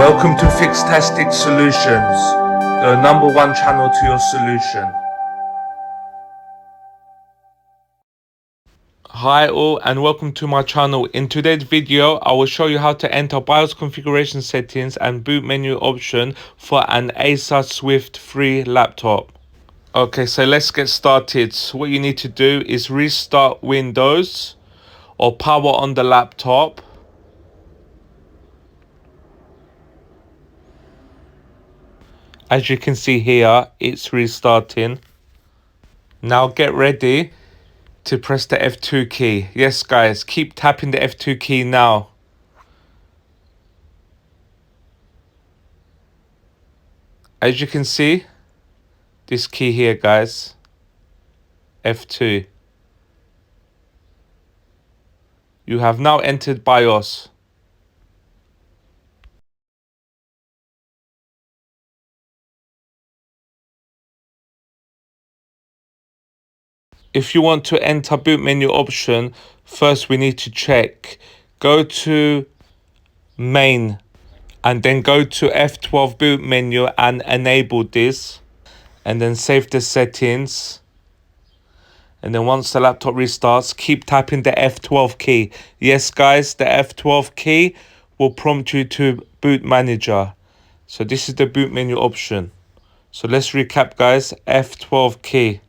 Welcome to FIXtastic Solutions, the #1 channel to your solution. Hi all and welcome to my channel. In today's video, I will show you how to enter BIOS configuration settings and boot menu option for an Acer Swift 3 laptop. Okay, so let's get started. What you need to do is restart Windows or power on the laptop. As you can see here, it's restarting. Now get ready to press the F2 key. Yes guys, keep tapping the F2 key now. As you can see, this key here guys, F2. You have now entered BIOS. If you want to enter boot menu option, first we need to check. Go to main and then go to F12 boot menu and enable this. And then save the settings. And then once the laptop restarts, keep tapping the F12 key. Yes guys, the F12 key will prompt you to boot manager. So this is the boot menu option. So let's recap guys, F12 key.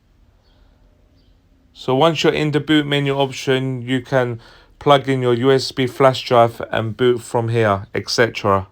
So once you're in the boot menu option, you can plug in your USB flash drive and boot from here, etc.